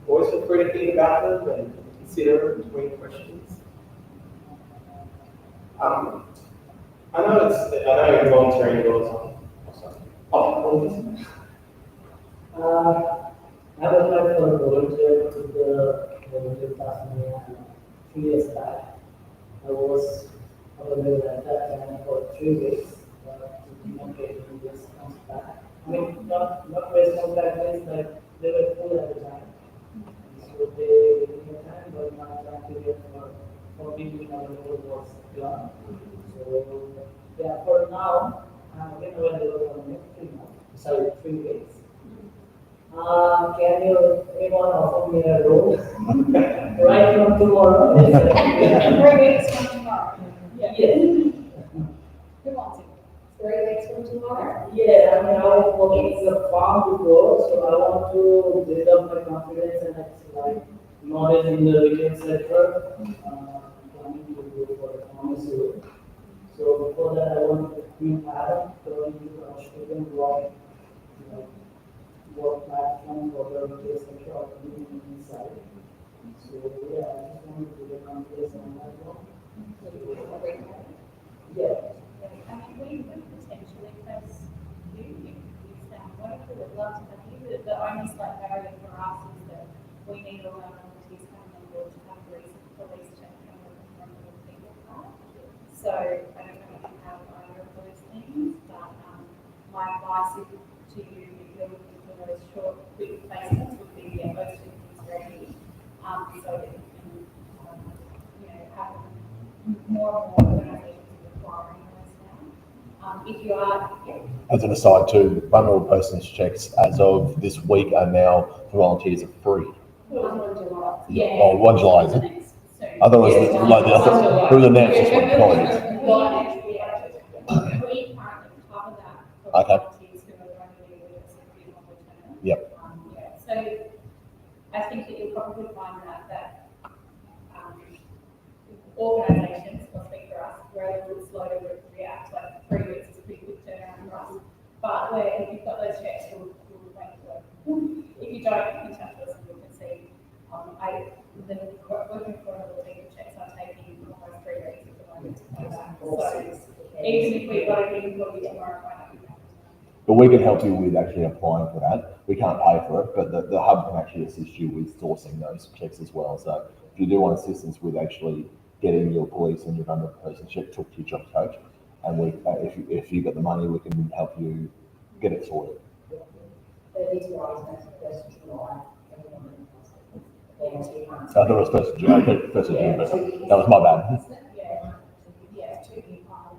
Always feel free to think about them and consider between questions. I know you're volunteering all the time. Apologies. I have applied for volunteer to the volunteer Tasmania 3 years back. I was available at that time for 3 weeks, but did not get any response back. I mean, not response back means that they were full at the time. So they gave me time, but my time period for being available was gone. So yeah, for now, I'm again available for next 3 months. Sorry, 3 weeks. Can you anyone offer me a role right from tomorrow? 3 weeks from tomorrow. Yes. Who wants it? 3 weeks from tomorrow? Yeah, I mean, I was working in the farm before, so I want to build up my confidence and like knowledge in the retail sector. Planning to go for a pharmacy role. So before that, I want to be Adam, going to Australian work platform for the retail sector of the inside. So yeah, I just wanted to get confidence on that one. Yeah. I mean, we would potentially place you if you sound wonderful. We'd love to have you. The only slight barrier for us is that we need all our volunteers coming on board to have police check and from the people part. So I don't know if you have either of those things, but my advice to you, if you're looking for those short, quick placements, would be get those two things ready, so that you can, have more and more organisations requiring those now. If you are, As an aside too, vulnerable persons checks as of this week are now for volunteers are free. 1 July. Yeah. Oh, 1 July, is it? Otherwise, Yes, it was announced just when colleagues. We currently cover that for Okay. volunteers who are going to be with us every longer term. Yep. So I think that you'll probably find that organisations, will speak for us, we're a little slow to react, like 3 weeks is a pretty quick turnaround for us. But if you've got those checks, we'll wait for them. If you don't, you can chat to us and we can see. Working for another team of checks are taking almost 3 weeks at the moment to come back. So even if we've got a meeting for you tomorrow, it might not be happening. But we can help you with actually applying for that. We can't pay for it, but the hub can actually assist you with sourcing those checks as well. So if you do want assistance with actually getting your police and your vulnerable person check, talk to your job coach, and we, if you got the money, we can help you get it sorted. So I thought it was first of June, but that was my bad. Yeah, 2 year plan.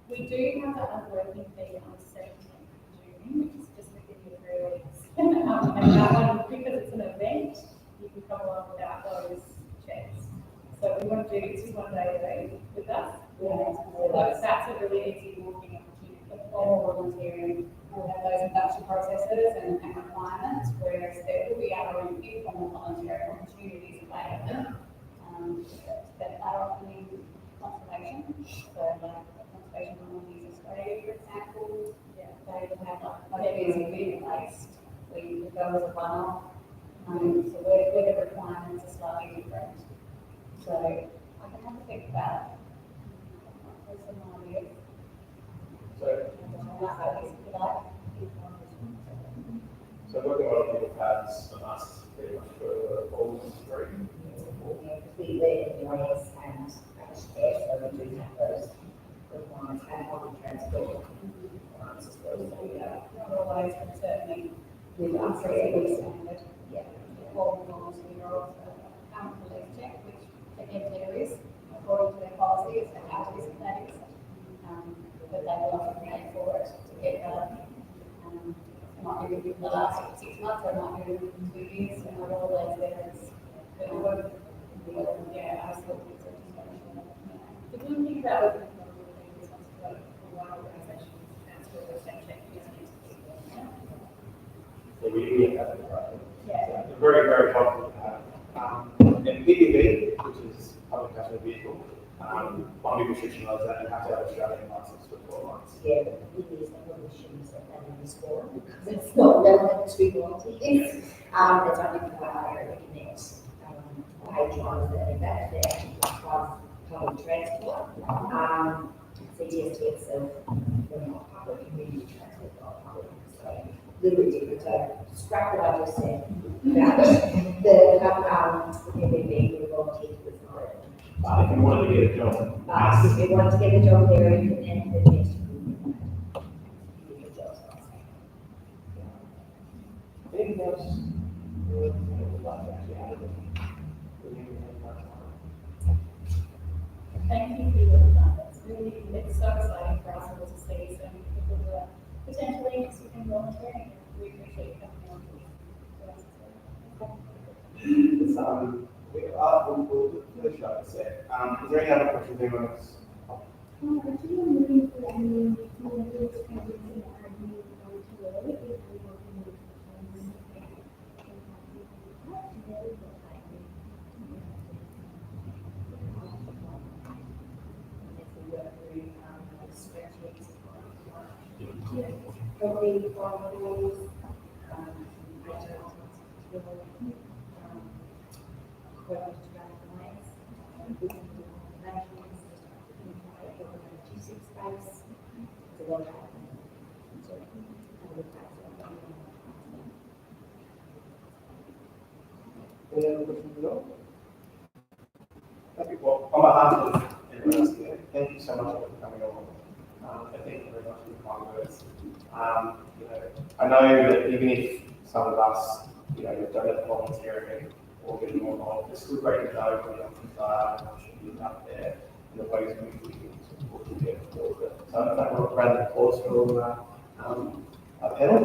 We do have that working fee on the 17th of June, which is just within your 3 weeks. And that one, because it's an event, you can come along without those checks. So we want to do this 1 day a week with us. That's a really easy walking opportunity for formal volunteering. We'll have those induction processes and requirements, whereas there will be other informal volunteering opportunities available that are offering conservation. So like conservation communities Australia, for example, they will have like event based. We go as a one-off. So where the requirements are slightly different. So I can have a think about it. There's some ideas. So working on a people has us pretty much for all of three. We live in Wales and so we do have those requirements and public transport requirements as well. So Not always, but certainly with us, pretty it's standard. yeah. All volunteer roles are police check, which again there is, according to their policy, it's a hazardous that is. But they will often pay for it to get done. Might be within the last 6 months, or might be within 2 years, and not always there is. But yeah, I still think it's a passenger vehicle. One big restriction was that you have to have a Australian license for 12 months. Yeah, but it is a provision that that in this forum because it's not relevant to volunteers. It's only for our connect paid drivers that in fact they actually drive public transport. CTST itself, they're not public community transport, not public, so a little bit different. So scrap what I just said about the PPP for volunteers was not relevant. But if you wanted to get a job, But if you want to get a job there, you can enter the next jobs. anything else? Thank you for your time. It's really, it's so exciting for us all to see so many people who are potentially interested in volunteering. We appreciate you coming on. We'll finish up the set. Is there any other questions anyone else? Probably volunteers, Any other questions at all? Thank you. Well, on behalf of everyone else here, thank you so much for coming along. Thank you very much for your kind words. I know that even if some of us, you've done it volunteering or getting more involved, it's still great to know where young people are and what should be out there and the ways in which we can support you get forward. So I think we'll round of applause for our panel.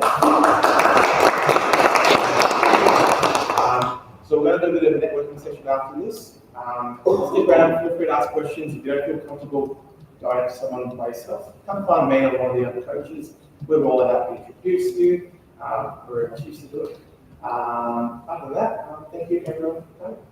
So we're going to do a bit of a networking session after this. Stick around, feel free to ask questions. If you don't feel comfortable going to someone by yourself, come find me or one of the other coaches. We're more than happy to introduce you. We're much used to do it. Other than that, thank you everyone for coming.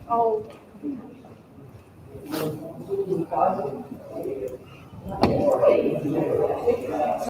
Oh.